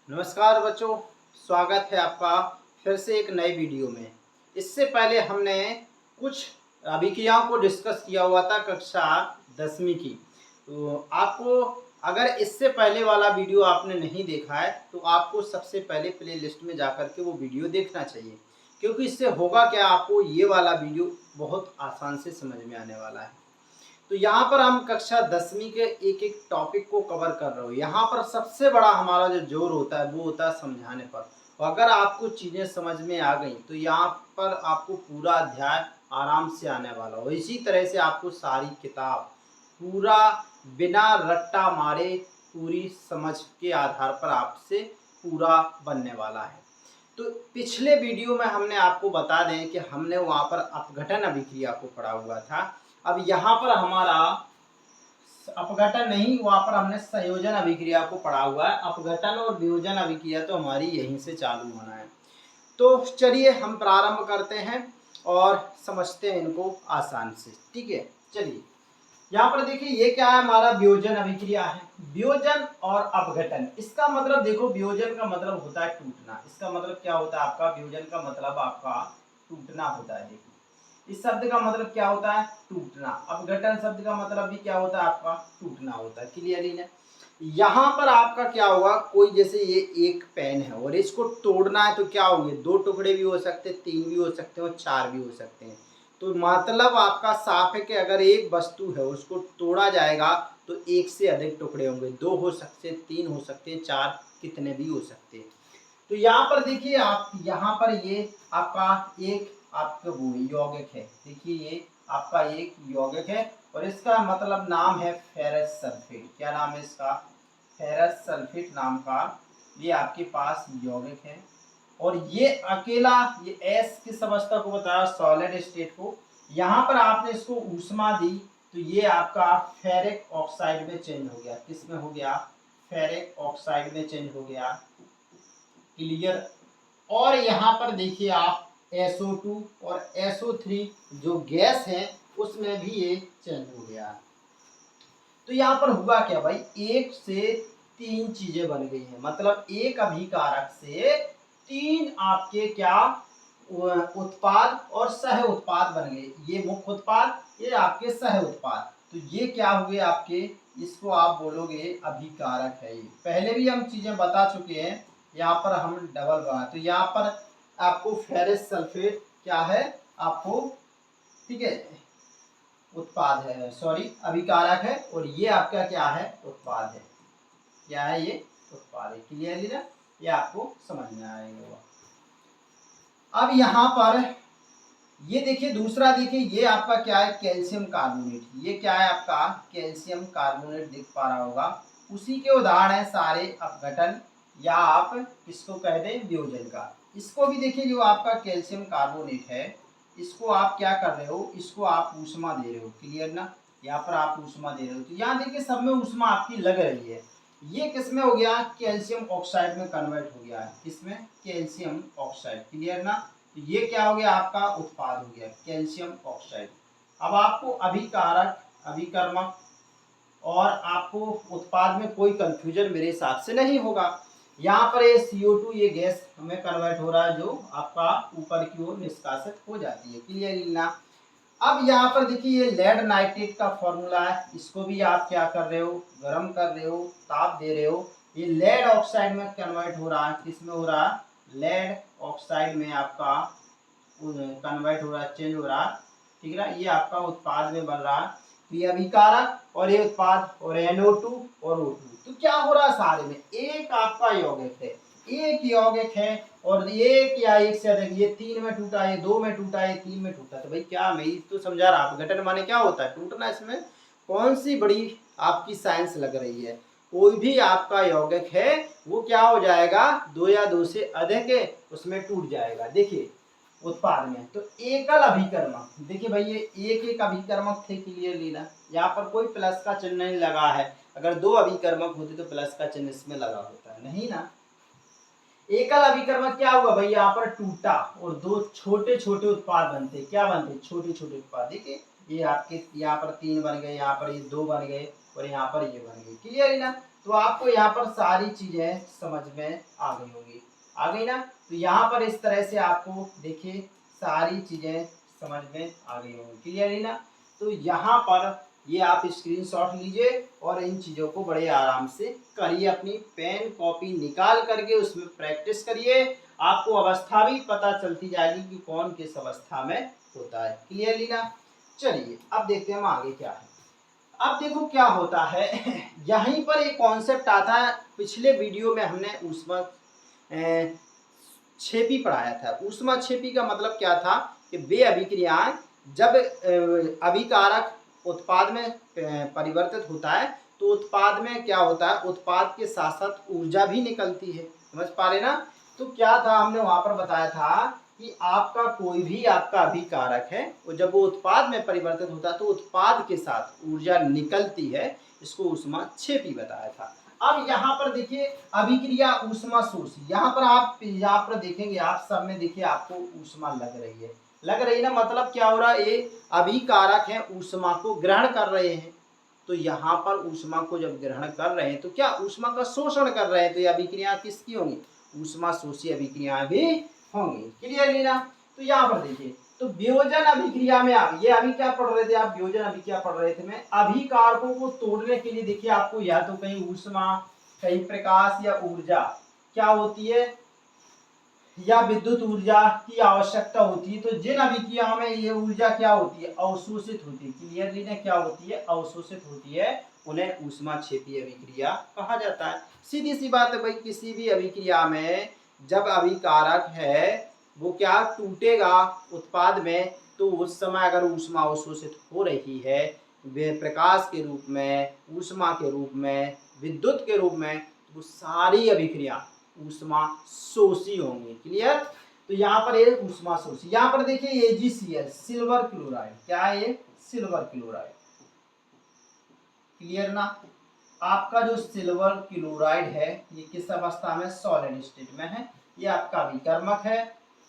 नमस्कार बच्चों, स्वागत है आपका फिर से एक नए वीडियो में। इससे पहले हमने कुछ अभिक्रियाओं को डिस्कस किया हुआ था कक्षा 10वीं की। तो आपको अगर इससे पहले वाला वीडियो आपने नहीं देखा है तो आपको सबसे पहले प्लेलिस्ट में जाकर के वो वीडियो देखना चाहिए, क्योंकि इससे होगा क्या, आपको ये वाला वीडियो बहुत आसान से समझ में आने वाला है। तो यहाँ पर हम कक्षा 10वीं के एक एक टॉपिक को कवर कर रहे हो। यहाँ पर सबसे बड़ा हमारा जो जोर होता है वो होता है समझाने पर। और अगर आपको चीज़ें समझ में आ गई तो यहाँ पर आपको पूरा अध्याय आराम से आने वाला हो। इसी तरह से आपको सारी किताब पूरा बिना रट्टा मारे पूरी समझ के आधार पर आपसे पूरा बनने वाला है। तो पिछले वीडियो में हमने आपको बता दें कि हमने वहाँ पर अपघटन अभिक्रिया को पढ़ा हुआ था। अब यहाँ पर हमारा अपघटन नहीं, वहाँ पर हमने संयोजन अभिक्रिया को पढ़ा हुआ है। अपघटन और वियोजन अभिक्रिया तो हमारी यहीं से चालू होना है। तो चलिए हम प्रारंभ करते हैं और समझते हैं इनको आसान से। ठीक है, चलिए यहाँ पर देखिए ये क्या है, हमारा वियोजन अभिक्रिया है। वियोजन और अपघटन, इसका मतलब देखो, वियोजन का मतलब होता है टूटना। इसका मतलब क्या होता है आपका, वियोजन का मतलब आपका टूटना होता है। देखिए इस शब्द का मतलब क्या होता है, टूटना। अपघटन शब्द का मतलब भी क्या होता है आपका, टूटना होता है। क्लियरली ना। यहाँ पर आपका क्या होगा, कोई जैसे ये एक पेन है और इसको तोड़ना है तो क्या होंगे, दो टुकड़े भी हो सकते हैं, तीन भी हो सकते हैं और चार भी हो सकते हैं। तो मतलब आपका साफ है कि अगर एक वस्तु है उसको तोड़ा जाएगा तो एक से अधिक टुकड़े होंगे, दो हो सकते हैं, तीन हो सकते हैं, चार कितने भी हो सकते हैं। तो यहाँ पर देखिए आप, यहाँ पर ये आपका एक आपका वो यौगिक है। देखिए ये आपका एक यौगिक है और इसका मतलब नाम है फेरस सल्फेट। क्या नाम है इसका, फेरस सल्फेट नाम का ये आपके पास यौगिक है। और ये अकेला, ये एस किस अवस्था को बताया, सॉलिड स्टेट को। यहाँ पर आपने इसको ऊष्मा दी तो ये आपका फेरिक ऑक्साइड में चेंज हो गया। किस में हो गया, फेरिक ऑक्साइड में चेंज हो गया। क्लियर। और यहाँ पर देखिए आप SO2 और SO3 जो गैस है उसमें भी ये चेंज हो गया। तो यहाँ पर हुआ क्या भाई, एक से तीन चीजें बन गई हैं। मतलब एक अभिकारक से तीन आपके क्या उत्पाद और सह उत्पाद बन गए। ये मुख्य उत्पाद, ये आपके सह उत्पाद। तो ये क्या हुए आपके, इसको आप बोलोगे अभिकारक है। ये पहले भी हम चीजें बता चुके हैं, यहाँ पर हम डबल बना। तो यहाँ पर आपको फेरस सल्फेट क्या है आपको, ठीक है, उत्पाद है, सॉरी अभिकारक है। और ये आपका क्या है, उत्पाद है। क्या है ये, उत्पाद है। क्लियरली ना, ये आपको समझ में आएगा। अब यहाँ पर ये देखिए दूसरा, देखिए ये आपका क्या है, कैल्शियम कार्बोनेट। ये क्या है आपका, कैल्शियम कार्बोनेट, दिख पा रहा होगा। उसी के उदाहरण है सारे अपघटन, या आप इसको कह दें वियोजन का। इसको भी देखिए, जो आपका कैल्शियम कार्बोनेट है इसको आप क्या कर रहे हो, इसको आप ऊष्मा दे रहे हो। क्लियर ना, यहाँ पर आप ऊष्मा दे रहे हो। तो यहाँ देखिए सब में ऊष्मा आपकी लग रही है। ये किसमें हो गया, कैल्शियम ऑक्साइड में कन्वर्ट हो गया है। किसमें, कैल्शियम ऑक्साइड। क्लियर ना। तो ये क्या हो गया आपका, उत्पाद हो गया कैल्शियम ऑक्साइड। अब आपको अभिकारक, अभिकर्मक और आपको उत्पाद में कोई कंफ्यूजन मेरे हिसाब से नहीं होगा। यहाँ पर ये CO2 ये गैस हमें कन्वर्ट हो रहा है, जो आपका ऊपर की ओर निष्कासित हो जाती है। क्लियर ना। अब यहाँ पर देखिए ये लेड नाइट्रेट का फॉर्मूला है, इसको भी आप क्या कर रहे हो, गर्म कर रहे हो, ताप दे रहे हो। ये लेड ऑक्साइड में कन्वर्ट हो रहा है। किस में हो रहा है, लेड ऑक्साइड में आपका कन्वर्ट हो रहा है, चेंज हो रहा है। ठीक है, ये आपका उत्पाद में बन रहा है। तो ये अभिकारक और ये उत्पाद और NO2 और O2। तो क्या हो रहा है, सारे में एक आपका यौगिक है, एक यौगिक है। और एक या एक से अधिक, ये तीन में टूटा, ये दो में टूटा, ये तीन में टूटा। तो भाई क्या, मैं तो समझा रहा, अपघटन माने क्या होता है, टूटना। इसमें कौन सी बड़ी आपकी साइंस लग रही है। कोई भी आपका यौगिक है वो क्या हो जाएगा, दो या दो से अधिक है उसमें टूट जाएगा। देखिए उत्पाद में तो एकल अभिकर्मक, देखिए भाई ये एक एक अभिकर्मक थे। क्लियर लेना, यहाँ पर कोई प्लस का चिन्ह नहीं लगा है। अगर दो अभिकर्मक होते तो प्लस का चिन्ह इसमें लगा होता है, नहीं ना। एकल अभिकर्मक क्या हुआ भाई, यहाँ पर टूटा और दो छोटे छोटे उत्पाद बनते। क्या बनते, छोटे छोटे उत्पाद। देखिए ये आपके यहाँ पर तीन बन गए, यहाँ पर ये दो बन गए और यहाँ पर ये बन गए। क्लियर है ना। तो आपको यहाँ पर सारी चीजें समझ में आ गई होंगी, आ गई ना। तो यहाँ पर इस तरह से आपको देखिए सारी चीजें समझ में आ गई होंगी, क्लियर है ना। तो यहाँ पर ये आप स्क्रीनशॉट लीजिए और इन चीज़ों को बड़े आराम से करिए, अपनी पेन कॉपी निकाल करके उसमें प्रैक्टिस करिए। आपको अवस्था भी पता चलती जाएगी कि कौन किस अवस्था में होता है, क्लियरली ना। चलिए अब देखते हैं हम आगे क्या है। अब देखो क्या होता है यहीं पर एक कॉन्सेप्ट आता है। पिछले वीडियो में हमने ऊष्मा छेपी पढ़ाया था। ऊष्मा छेपी का मतलब क्या था कि वे अभिक्रियाएं जब अभिकारक उत्पाद में परिवर्तित होता है तो उत्पाद में क्या होता है, उत्पाद के साथ साथ ऊर्जा भी निकलती है, समझ पा रहे ना। तो क्या था, हमने वहां पर बताया था कि आपका कोई भी आपका अभिकारक है और जब वो उत्पाद में परिवर्तित होता है तो उत्पाद के साथ ऊर्जा निकलती है, इसको ऊष्मा छेपी बताया था। अब यहाँ पर देखिए अभिक्रिया ऊष्मा शोषी, यहाँ पर आप यहाँ पर देखेंगे, आप सब में देखिए आपको ऊष्मा लग रही है, लग रही ना। मतलब क्या हो रहा है, ये अभिकारक है ऊष्मा को ग्रहण कर रहे हैं। तो यहाँ पर ऊष्मा को जब ग्रहण कर रहे हैं तो क्या ऊष्मा का शोषण कर रहे हैं, तो ये अभिक्रिया किसकी होंगी, ऊष्मा शोषी अभिक्रिया भी होंगी, क्लियरली ना। तो यहाँ पर देखिए, तो वियोजन अभिक्रिया में आप ये अभी क्या पढ़ रहे थे, आप वियोजन अभिक्रिया पढ़ रहे थे। मैं अभिकारकों को तोड़ने के लिए देखिए आपको या तो कहीं ऊष्मा, कहीं प्रकाश या ऊर्जा क्या होती है, या विद्युत ऊर्जा की आवश्यकता होती है। तो जिन अभिक्रियाओं में ये ऊर्जा क्या होती है, अवशोषित होती है, क्लियरली ना, क्या होती है, अवशोषित होती है, उन्हें ऊष्मा छेपी अभिक्रिया कहा जाता है। सीधी सी बात है भाई, किसी भी अभिक्रिया में जब अभिकारक है वो क्या टूटेगा उत्पाद में, तो उस समय अगर ऊष्मा अवशोषित हो रही है वे प्रकाश के रूप में, ऊष्मा के रूप में, विद्युत के रूप में, तो वो सारी अभिक्रिया ऊष्मा शोषी होंगी, क्लियर। तो यहाँ पर ये ऊष्मा शोषी, यहाँ पर देखिए AgCl सिल्वर क्लोराइड, क्या है ये, सिल्वर क्लोराइड, क्लियर ना। आपका जो सिल्वर क्लोराइड है ये किस अवस्था में, सॉलिड स्टेट में है, ये आपका विकर्मक है,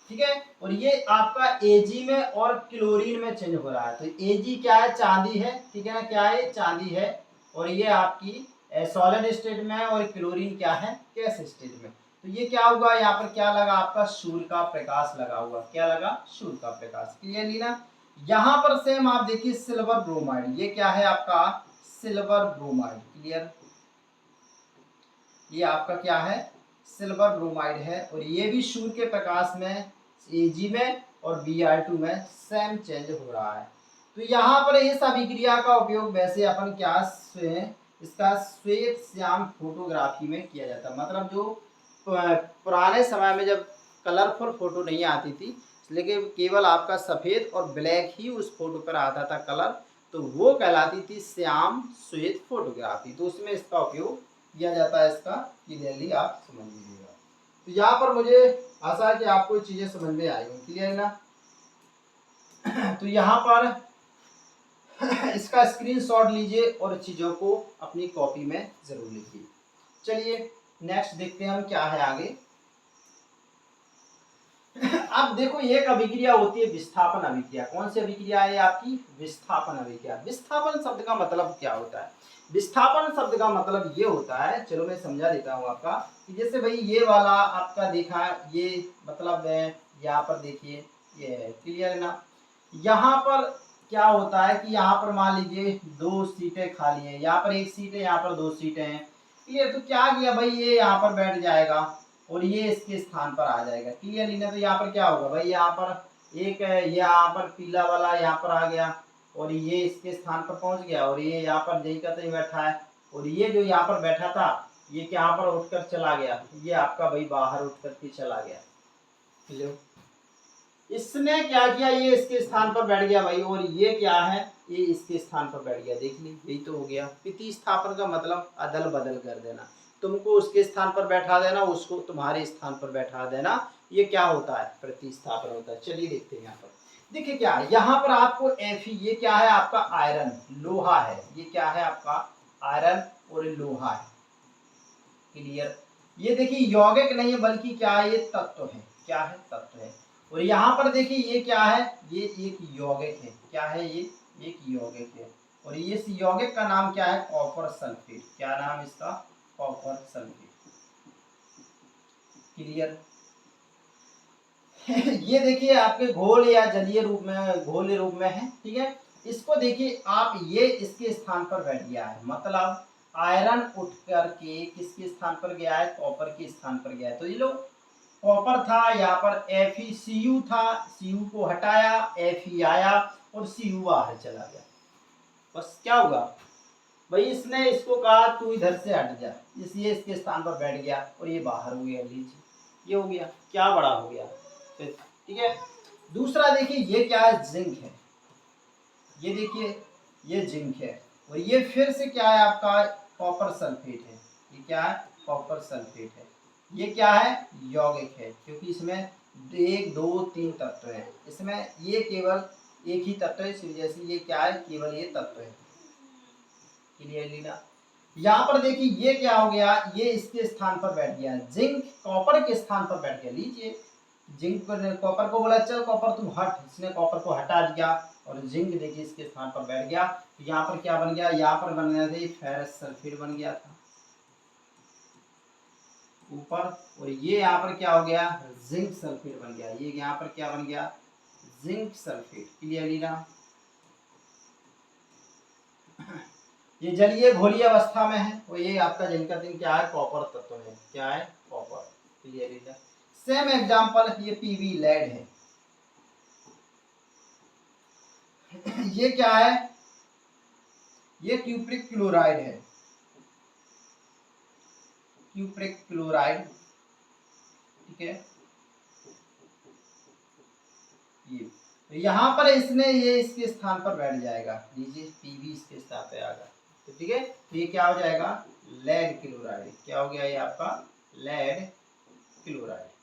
ठीक है। और ये आपका Ag में और क्लोरीन में चेंज हो रहा है। तो Ag क्या है, चांदी है, ठीक है ना, क्या है, चांदी है। और ये आपकी सॉलिड स्टेट में है और क्लोरीन क्या है, गैस स्टेट में। तो ये क्या हुआ, यहाँ पर क्या लगा आपका, सूर्य का प्रकाश लगा हुआ, क्या लगा, सूर्य का प्रकाश, क्लियरली ना। यहाँ पर सेम आप देखिए सिल्वर ब्रोमाइड, ये क्या है आपका, सिल्वर ब्रोमाइड, क्लियर। ये आपका क्या है, सिल्वर ब्रोमाइड है और ये भी सूर्य के प्रकाश में Ag में और Br2 में सेम चेंज हो रहा है। तो यहाँ पर इस अभिक्रिया का उपयोग वैसे अपन क्या इसका श्वेत श्याम फोटोग्राफी में किया जाता है। मतलब जो पुराने समय में जब कलरफुल फोटो नहीं आती थी, लेकिन केवल आपका सफ़ेद और ब्लैक ही उस फोटो पर आता था कलर, तो वो कहलाती थी श्याम श्वेत फोटोग्राफी। तो उसमें इसका उपयोग किया जाता है, इसका क्लियरली आप समझ लीजिएगा। तो यहाँ पर मुझे आशा है कि आपको चीज़ें समझ में आई होंगी, क्लियर है ना। तो यहाँ पर इसका स्क्रीनशॉट लीजिए और चीज़ों को अपनी कॉपी में ज़रूर लिखिए। चलिए नेक्स्ट देखते हैं हम क्या है आगे। अब देखो एक अभिक्रिया होती है विस्थापन अभिक्रिया। कौन सी अभिक्रिया है आपकी, विस्थापन अभिक्रिया। विस्थापन शब्द का मतलब क्या होता है, विस्थापन शब्द का मतलब ये होता है, चलो मैं समझा देता हूँ आपका, कि जैसे भाई ये वाला आपका देखा, ये मतलब यहाँ पर देखिए ये है, क्लियर है ना। यहाँ पर क्या होता है कि यहाँ पर मान लीजिए 2 सीटें खाली हैं, यहाँ पर 1 सीट है, यहाँ पर 2 सीटें हैं, क्लियर। तो क्या किया भाई, ये यहाँ पर बैठ जाएगा और ये इसके स्थान पर आ जाएगा, क्लियर ना। तो यहाँ पर क्या होगा भाई, यहाँ पर एक यहाँ पर पीला वाला यहाँ पर आ गया और ये इसके स्थान पर पहुंच गया और ये यहाँ पर जई का तई बैठा है और ये जो यहाँ पर बैठा था ये यहाँ पर उठकर चला गया, ये आपका भाई बाहर उठ करके चला गया, क्लियर। इसने क्या किया, ये इसके स्थान पर बैठ गया भाई और ये क्या है, ये इसके स्थान पर बैठ गया, देख ली, यही तो हो गया। प्रतिस्थापन का मतलब अदल बदल कर देना, तुमको उसके स्थान पर बैठा देना, उसको तुम्हारे स्थान पर बैठा देना, ये क्या होता है, प्रतिस्थापन होता है। चलिए देखते हैं यहाँ पर, देखिए क्या है यहाँ पर आपको Fe, ये क्या है आपका आयरन, लोहा है, ये क्या है आपका आयरन और लोहा है, क्लियर। ये देखिए यौगिक नहीं है बल्कि क्या है, ये तत्व है, क्या है, तत्व है। और यहाँ पर देखिए ये क्या है, ये एक यौगिक है, क्या है, ये एक यौगिक है और ये इस यौगिक का नाम क्या है, कॉपर सल्फेट, क्या नाम इसका, कॉपर सल्फेट। क्लियर। ये देखिए आपके घोल या जलीय रूप में, घोल रूप में है, ठीक है। इसको देखिए आप, ये इसके स्थान पर बैठ गया है, मतलब आयरन उठ करके किसके स्थान पर गया है, कॉपर के स्थान पर गया है। तो ये लो कॉपर था, यहाँ पर FeCu था, Cu को हटाया, Fe आया और Cu बाहर चला गया। बस क्या हुआ भाई, इसने इसको कहा तू इधर से हट जा, इसलिए इसके स्थान पर बैठ गया और ये बाहर हो गया। लीजिए ये हो गया, क्या बड़ा हो गया, ठीक है। दूसरा देखिए ये क्या है, जिंक है। ये देखिए ये जिंक है और ये फिर से क्या है आपका, कॉपर सल्फेट है। ये क्या है, कॉपर सल्फेट है। ये क्या है, यौगिक है, क्योंकि इसमें 1 2 3 तत्व है, इसमें ये केवल एक ही तत्व है, इस वजह से ये क्या है, केवल ये तत्व है। क्लियरली ना। यहाँ पर देखिए ये क्या हो गया, ये इसके स्थान पर बैठ गया, जिंक कॉपर के स्थान पर बैठ गया। लीजिए जिंक पर कॉपर को बोला चल कॉपर तू हट, इसने कॉपर को हटा दिया और जिंक देखिए इसके स्थान पर बैठ गया। तो यहाँ पर क्या बन गया, यहाँ पर बन गया था फेरस सल्फेट बन गया था ऊपर, और ये यहाँ पर क्या हो गया, जिंक सल्फेट बन गया। ये यहाँ पर क्या बन गया, जिंक सल्फेट। क्लियरली ना। ये जलीय घोलीय अवस्था में है और ये आपका जिनका दिन क्या है, कॉपर तत्व है। क्या है, कॉपर। क्लियरली ना। सेम एग्जांपल ये पीवी लेड है। ये क्या है, ये क्यूप्रिक क्लोराइड है, क्यूप्रिक क्लोराइड, ठीक है। ये यहाँ पर इसने ये इसके स्थान पर बैठ जाएगा। लीजिए पीवी इसके स्थान पे आएगा, तो ठीक है। तो ये क्या हो जाएगा, लेड क्लोराइड। क्या हो गया ये आपका, लेड क्लोराइड।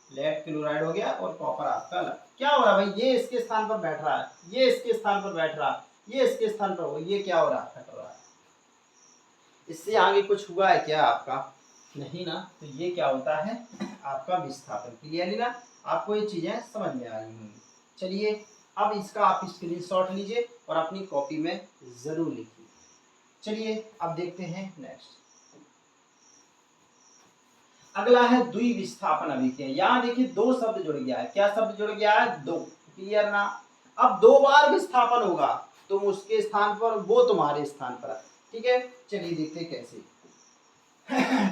लेड क्लोराइड हो गया और कॉपर आपका अलग। क्या हो रहा है भाई, ये इसके स्थान पर बैठ रहा है, ये इसके स्थान पर बैठ रहा है, ये इसके स्थान पर हो, ये क्या हो रहा है, हट रहा है। इससे आगे कुछ हुआ है क्या आपका, नहीं ना। तो ये क्या होता है आपका विस्थापन। क्लियरली ना, आपको ये चीजें समझ में आ रही होंगी। चलिए अब इसका आप स्क्रीनशॉट लीजिए और अपनी कॉपी में जरूर लिखिए। चलिए अब देखते हैं नेक्स्ट। अगला है द्विविस्थापन अभिक्रिया। यहाँ देखिए दो शब्द जुड़ गया है। क्या शब्द जुड़ गया है, दो। क्लियर ना। अब 2 बार विस्थापन होगा, तुम उसके स्थान पर, वो तुम्हारे स्थान पर, ठीक है। चलिए देखते हैं कैसे।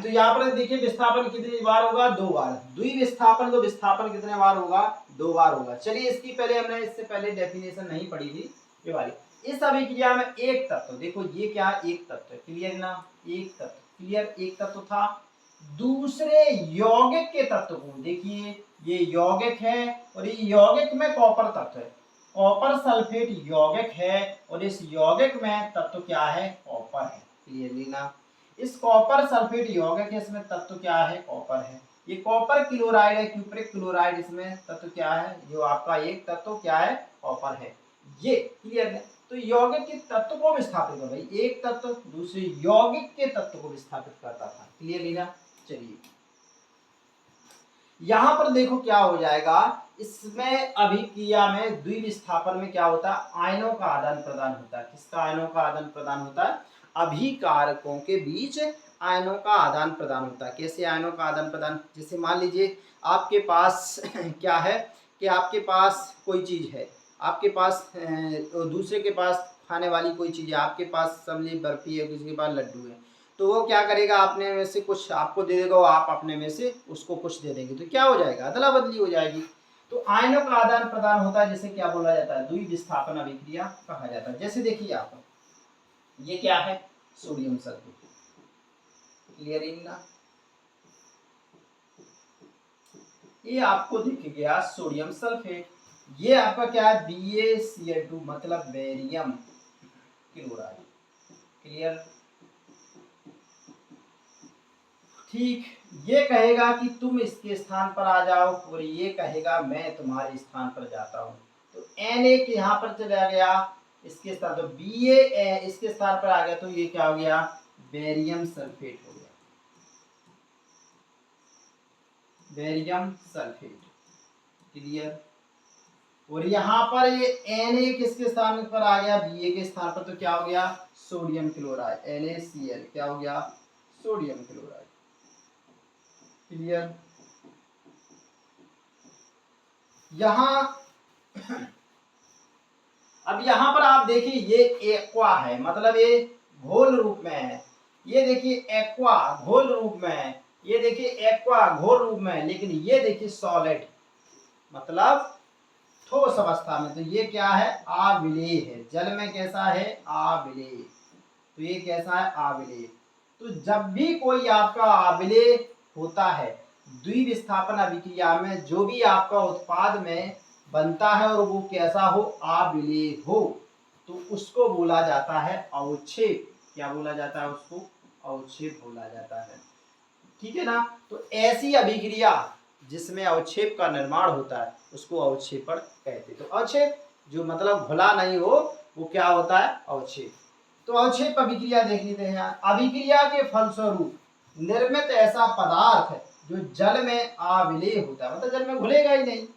तो यहाँ पर देखिए विस्थापन कितनी बार होगा, 2 बार। द्विविस्थापन तो विस्थापन कितने बार होगा, 2 बार होगा। चलिए इसकी पहले हमने इससे पहले डेफिनेशन नहीं पढ़ी थी ये वाली। इस अभिक्रिया में एक तत्व, देखो ये क्या, एक तत्व। क्लियर ना, एक तत्व। क्लियर, एक तत्व था, दूसरे यौगिक के तत्व को देखिए, ये यौगिक है और ये यौगिक में कॉपर तत्व है, कॉपर सल्फेट यौगिक है और इस यौगिक में तत्व क्या है, कॉपर है। क्लियरली ना। इस कॉपर सल्फेट यौगिक है, इसमें तत्व क्या है, कॉपर है। ये कॉपर क्लोराइड है, क्यूप्रिक क्लोराइड, इसमें तत्व क्या है, जो आपका एक तत्व क्या है, कॉपर है। ये क्लियर है। तो यौगिक के तत्व को विस्थापित कर भाई, एक तत्व दूसरे यौगिक के तत्व को विस्थापित करता था। क्लियर ना। चलिए यहां पर देखो क्या हो जाएगा, इसमें अभिक्रिया में द्विविस्थापन में क्या होता है, आयनों का आदान प्रदान होता है। किसका आयनों का आदान प्रदान होता है, अभिकारकों के बीच आयनों का आदान प्रदान होता है। कैसे आयनों का आदान प्रदान, जैसे मान लीजिए आपके पास क्या है कि आपके पास कोई चीज है, आपके पास दूसरे के पास खाने वाली कोई चीज है, आपके पास समझिए बर्फी है, किसी के पास लड्डू है, तो वो क्या करेगा, अपने में से कुछ आपको दे देगा, आप अपने में से उसको कुछ दे देंगे, तो क्या हो जाएगा, अदला बदली हो जाएगी। तो आयनों का आदान प्रदान होता है, जिसे क्या बोला जाता है, द्विविस्थापन अभिक्रिया कहा जाता है। जैसे देखिए आप, ये क्या है, सोडियम सल्फेट। क्लियर इन ना। ये आपको दिख गया सोडियम सल्फेट। ये आपका क्या है, BaCl2 मतलब बेरियम क्लोराइड। क्लियर। ठीक, ये कहेगा कि तुम इसके स्थान पर आ जाओ और ये कहेगा मैं तुम्हारे स्थान पर जाता हूं। तो Na यहाँ पर चला गया, इसके स्थान तो Ba इसके स्थान पर आ गया, तो ये क्या हो गया, बेरियम सल्फेट हो गया, बेरियम सल्फेट। क्लियर। और यहाँ पर ये Na किसके स्थान पर आ गया, Ba के स्थान पर, तो क्या हो गया, सोडियम क्लोराइड, NaCl क्या हो गया, सोडियम क्लोराइड। क्लियर। यहाँ अब यहाँ पर आप देखिए ये एक्वा है, मतलब ये घोल रूप में है। ये देखिए एक्वा घोल रूप में है, ये देखिए एक्वा घोल रूप में है, लेकिन ये देखिए सॉलिड मतलब ठोस अवस्था में। तो ये क्या है, अविलेय है। जल में कैसा है, अविलेय। तो ये कैसा है, अविलेय। तो जब भी कोई आपका अविलेय होता है द्विविस्थापन अभिक्रिया में, जो भी आपका उत्पाद में बनता है और वो कैसा हो, अविलेय हो, तो उसको बोला जाता है अवक्षेप। क्या बोला जाता है उसको, अवक्षेप बोला जाता है। ठीक है ना। तो ऐसी अभिक्रिया जिसमें अवक्षेप का निर्माण होता है उसको अवक्षेपण कहते हैं। तो अवक्षेप जो मतलब घुला नहीं हो वो क्या होता है, अवक्षेप। तो अवक्षेप अभिक्रिया देख लेते हैं। अभिक्रिया के फलस्वरूप निर्मित ऐसा पदार्थ जो जल में अविलेय होता है, मतलब जल में घुलेगा ही नहीं,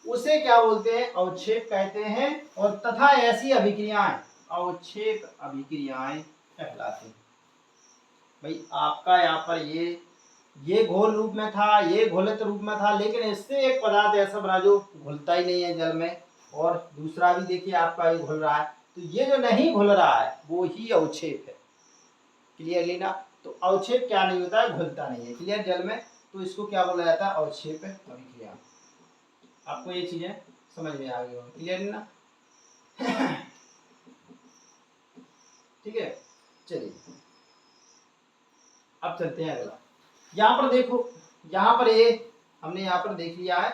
उसे क्या बोलते हैं, अवक्षेप कहते हैं। और तथा ऐसी अभिक्रियाएं अवक्षेप अभिक्रियाएं कहलाती हैं। भाई आपका यहाँ पर ये घोल रूप में था, ये घोलित रूप में था, लेकिन इससे एक पदार्थ ऐसा बना जो घुलता ही नहीं है जल में, और दूसरा भी देखिए आपका ये घुल रहा है। तो ये जो नहीं घुल रहा है वो ही अवक्षेप है। क्लियरली ना। तो अवक्षेप क्या नहीं होता है, घुलता नहीं है, क्लियर, जल में। तो इसको क्या बोला जाता है, अवक्षेप अभिक्रिया। आपको ये चीजें समझ में आ गई होंगी, क्लियर ना। ठीक है, चलिए अब चलते हैं अगला। यहाँ पर देखो, यहाँ पर ये हमने यहाँ पर देख लिया है,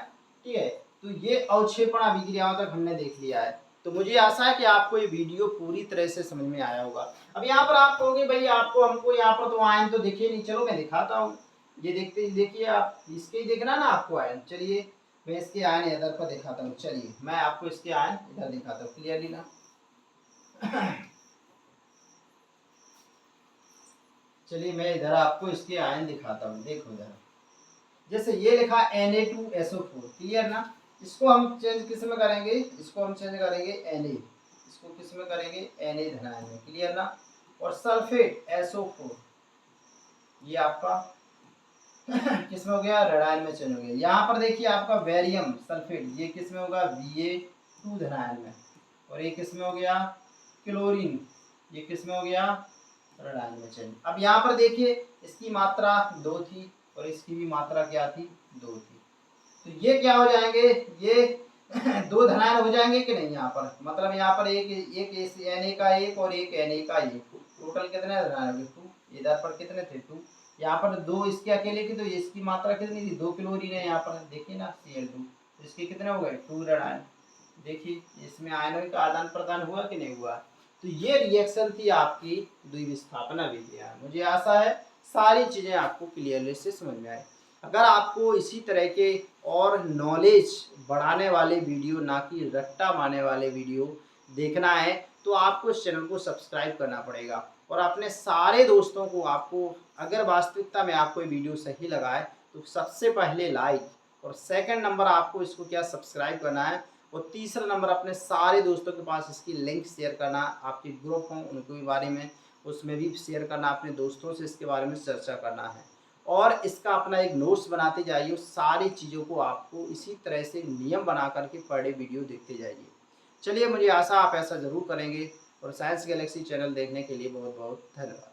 ठीक है। तो ये अवक्षेपण अभिक्रियाओं तक हमने देख लिया है। तो मुझे आशा है कि आपको ये वीडियो पूरी तरह से समझ में आया होगा। अब यहाँ पर आप कहोगे भाई आपको हमको यहाँ पर तो आयन तो दिखे नहीं, चलो मैं दिखाता हूँ। ये देखिए आप, इसके ही देखना ना आपको आयन। चलिए मैं इसके आयन इधर पर दिखाता हूँ। चलिए मैं आपको इसके आयन इधर दिखाता हूँ, क्लियरली ना। चलिए मैं इधर आपको इसके आयन दिखाता हूँ, देखो इधर। जैसे ये लिखा Na2SO4, क्लियर ना। इसको हम चेंज किस में करेंगे, इसको हम चेंज करेंगे Na, इसको किस में करेंगे, Na धनायन में, क्लियर ना। और सल्फेट SO4 ये आपका किस में हो गया, ऋणायन में चेंज हो गया। यहाँ पर देखिए आपका बेरियम सल्फेट, ये किस में होगा, Ba2 धनायन में। और ये किस में हो गया, क्लोरीन, ये किस में हो गया, ऋणायन में चेंज। अब यहाँ पर देखिए इसकी मात्रा 2 थी और इसकी भी मात्रा क्या थी, 2 थी। तो ये क्या हो जाएंगे, ये 2 धनायन हो जाएंगे कि नहीं। यहाँ पर मतलब यहाँ पर एक Na का एक और एक Na का एक, टोटल कितने धनायन हो गए, 2। इधर पर कितने थे, 2। यहाँ पर 2 इसके अकेले की, तो इसकी मात्रा कितनी थी, 2 क्लोरीन है। यहाँ पर देखिए ना Cl2, तो इसके कितने हो गए, 2 ऋणायन। देखिए इसमें आयनों का आदान प्रदान हुआ कि नहीं हुआ। तो ये रिएक्शन थी आपकी द्विविस्थापन अभिक्रिया। मुझे आशा है सारी चीज़ें आपको क्लियरली से समझ में आए। अगर आपको इसी तरह के और नॉलेज बढ़ाने वाले वीडियो, ना कि रट्टा मारने वाले वीडियो देखना है, तो आपको इस चैनल को सब्सक्राइब करना पड़ेगा। और अपने सारे दोस्तों को, आपको अगर वास्तविकता में आपको ये वीडियो सही लगा है तो सबसे पहले लाइक, और सेकंड नंबर आपको इसको क्या, सब्सक्राइब करना है। और तीसरा नंबर अपने सारे दोस्तों के पास इसकी लिंक शेयर करना, आपके ग्रुप हों उनके बारे में उसमें भी शेयर करना, अपने दोस्तों से इसके बारे में चर्चा करना है। और इसका अपना एक नोट्स बनाते जाइए, सारी चीज़ों को आपको इसी तरह से नियम बना करके पर डे वीडियो देखते जाइए। चलिए मुझे आशा आप ऐसा ज़रूर करेंगे। और साइंस गैलेक्सी चैनल देखने के लिए बहुत बहुत धन्यवाद।